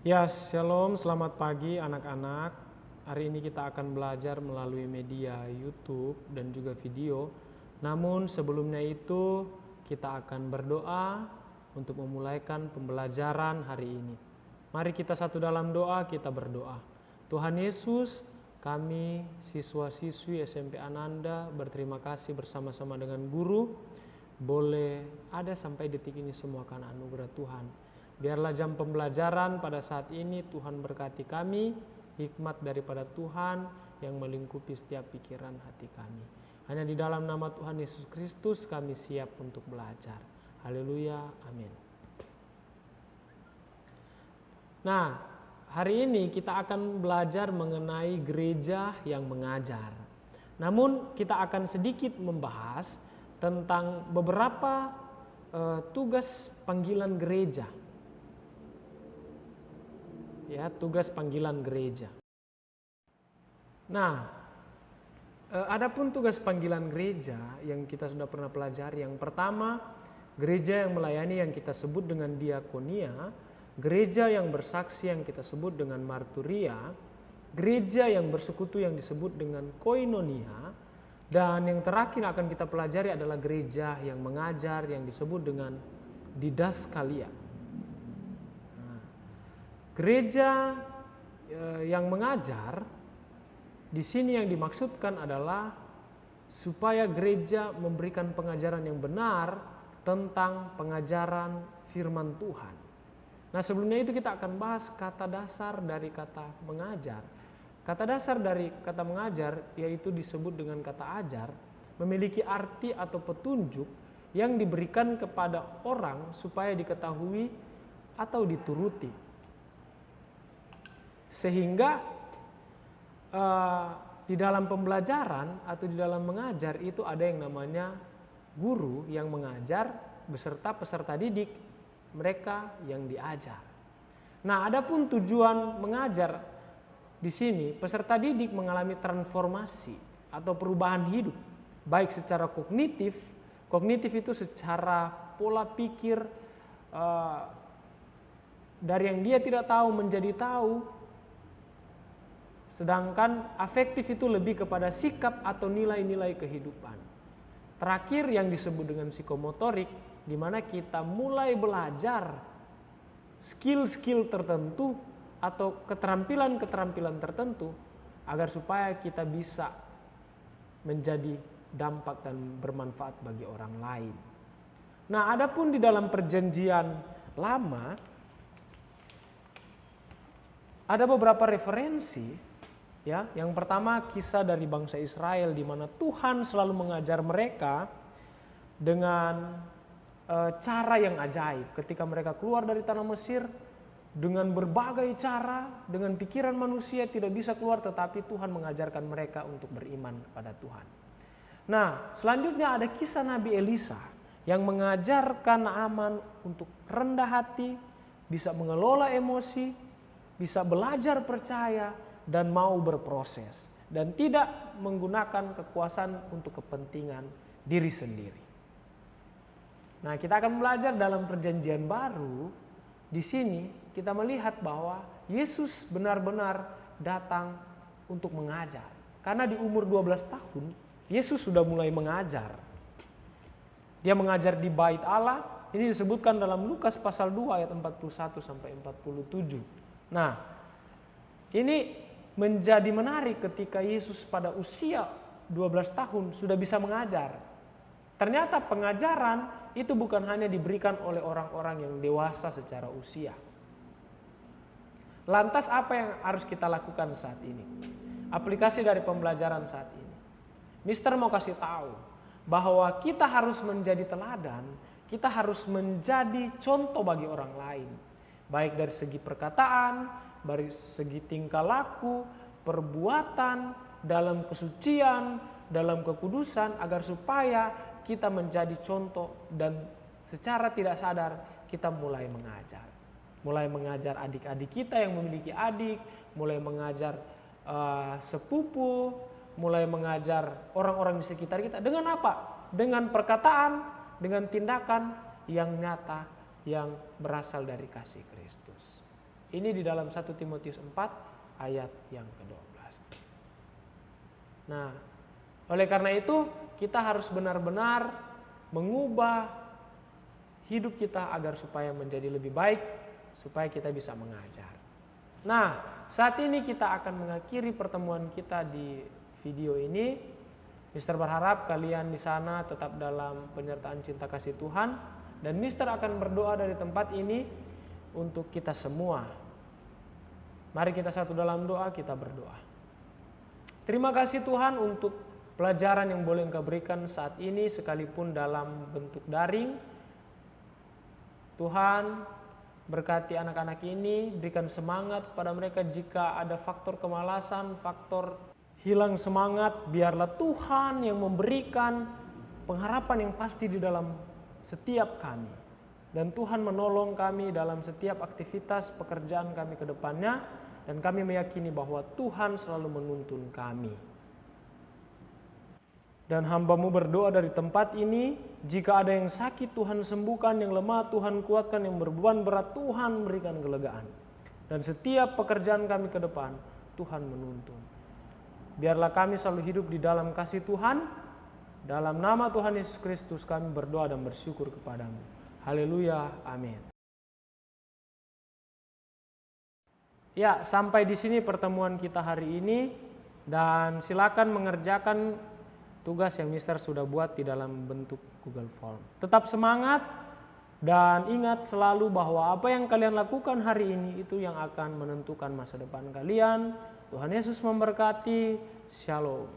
Ya, shalom, selamat pagi anak-anak. Hari ini kita akan belajar melalui media YouTube dan juga video. Namun sebelumnya itu kita akan berdoa untuk memulaikan pembelajaran hari ini. Mari kita satu dalam doa, kita berdoa. Tuhan Yesus, kami siswa-siswi SMP Ananda berterima kasih bersama-sama dengan guru. Boleh ada sampai detik ini semua karena anugerah Tuhan. Biarlah jam pembelajaran pada saat ini Tuhan berkati kami, hikmat daripada Tuhan yang melingkupi setiap pikiran hati kami. Hanya di dalam nama Tuhan Yesus Kristus kami siap untuk belajar. Haleluya, amin. Nah, hari ini kita akan belajar mengenai gereja yang mengajar. Namun kita akan sedikit membahas tentang beberapa tugas panggilan gereja. Ya, tugas panggilan gereja. Nah, adapun tugas panggilan gereja yang kita sudah pernah pelajari, yang pertama, gereja yang melayani yang kita sebut dengan diakonia, gereja yang bersaksi yang kita sebut dengan marturia, gereja yang bersekutu yang disebut dengan koinonia, dan yang terakhir akan kita pelajari adalah gereja yang mengajar yang disebut dengan didaskalia. Gereja yang mengajar di sini yang dimaksudkan adalah supaya gereja memberikan pengajaran yang benar tentang pengajaran firman Tuhan. Nah, sebelumnya itu kita akan bahas kata dasar dari kata mengajar. Kata dasar dari kata mengajar yaitu disebut dengan kata ajar, memiliki arti atau petunjuk yang diberikan kepada orang supaya diketahui atau dituruti. Sehingga di dalam pembelajaran atau di dalam mengajar itu ada yang namanya guru yang mengajar beserta peserta didik, mereka yang diajar. Nah, adapun tujuan mengajar di sini, peserta didik mengalami transformasi atau perubahan hidup, baik secara kognitif itu secara pola pikir dari yang dia tidak tahu menjadi tahu. Sedangkan afektif itu lebih kepada sikap atau nilai-nilai kehidupan. Terakhir yang disebut dengan psikomotorik, di mana kita mulai belajar skill-skill tertentu atau keterampilan-keterampilan tertentu agar supaya kita bisa menjadi dampak dan bermanfaat bagi orang lain. Nah, adapun di dalam perjanjian lama ada beberapa referensi. Ya, yang pertama kisah dari bangsa Israel di mana Tuhan selalu mengajar mereka dengan cara yang ajaib. Ketika mereka keluar dari tanah Mesir dengan berbagai cara, dengan pikiran manusia tidak bisa keluar, tetapi Tuhan mengajarkan mereka untuk beriman kepada Tuhan. Nah, selanjutnya ada kisah Nabi Elisa yang mengajarkan Naaman untuk rendah hati, bisa mengelola emosi, bisa belajar percaya, dan mau berproses dan tidak menggunakan kekuasaan untuk kepentingan diri sendiri. Nah, kita akan belajar dalam perjanjian baru. Di sini kita melihat bahwa Yesus benar-benar datang untuk mengajar. Karena di umur 12 tahun Yesus sudah mulai mengajar. Dia mengajar di Bait Allah. Ini disebutkan dalam Lukas pasal 2 ayat 41 sampai 47. Nah, ini menjadi menarik ketika Yesus pada usia 12 tahun sudah bisa mengajar. Ternyata pengajaran itu bukan hanya diberikan oleh orang-orang yang dewasa secara usia. Lantas apa yang harus kita lakukan saat ini? Aplikasi dari pembelajaran saat ini. Mister mau kasih tahu bahwa kita harus menjadi teladan, kita harus menjadi contoh bagi orang lain. Baik dari segi perkataan, dari segi tingkah laku, perbuatan, dalam kesucian, dalam kekudusan, agar supaya kita menjadi contoh dan secara tidak sadar kita mulai mengajar. Mulai mengajar adik-adik kita yang memiliki adik, mulai mengajar sepupu, mulai mengajar orang-orang di sekitar kita. Dengan apa? Dengan perkataan, dengan tindakan yang nyata, yang berasal dari kasih Kristus. Ini di dalam 1 Timotius 4 ayat yang ke-12. Nah, oleh karena itu kita harus benar-benar mengubah hidup kita agar supaya menjadi lebih baik, supaya kita bisa mengajar. Nah, saat ini kita akan mengakhiri pertemuan kita di video ini. Mister berharap kalian di sana tetap dalam penyertaan cinta kasih Tuhan, dan Mister akan berdoa dari tempat ini untuk kita semua. Mari kita satu dalam doa, kita berdoa. Terima kasih Tuhan untuk pelajaran yang boleh Engkau berikan saat ini, sekalipun dalam bentuk daring. Tuhan, berkati anak-anak ini, berikan semangat pada mereka jika ada faktor kemalasan, faktor hilang semangat. Biarlah Tuhan yang memberikan pengharapan yang pasti di dalam setiap kami. Dan Tuhan menolong kami dalam setiap aktivitas pekerjaan kami ke depannya. Dan kami meyakini bahwa Tuhan selalu menuntun kami. Dan hamba-Mu berdoa dari tempat ini, jika ada yang sakit Tuhan sembuhkan, yang lemah Tuhan kuatkan, yang berbeban berat Tuhan berikan kelegaan. Dan setiap pekerjaan kami ke depan, Tuhan menuntun. Biarlah kami selalu hidup di dalam kasih Tuhan. Dalam nama Tuhan Yesus Kristus kami berdoa dan bersyukur kepadamu. Haleluya, amin. Ya, sampai di sini pertemuan kita hari ini, dan silakan mengerjakan tugas yang Mister sudah buat di dalam bentuk Google Form. Tetap semangat dan ingat selalu bahwa apa yang kalian lakukan hari ini itu yang akan menentukan masa depan kalian. Tuhan Yesus memberkati. Shalom.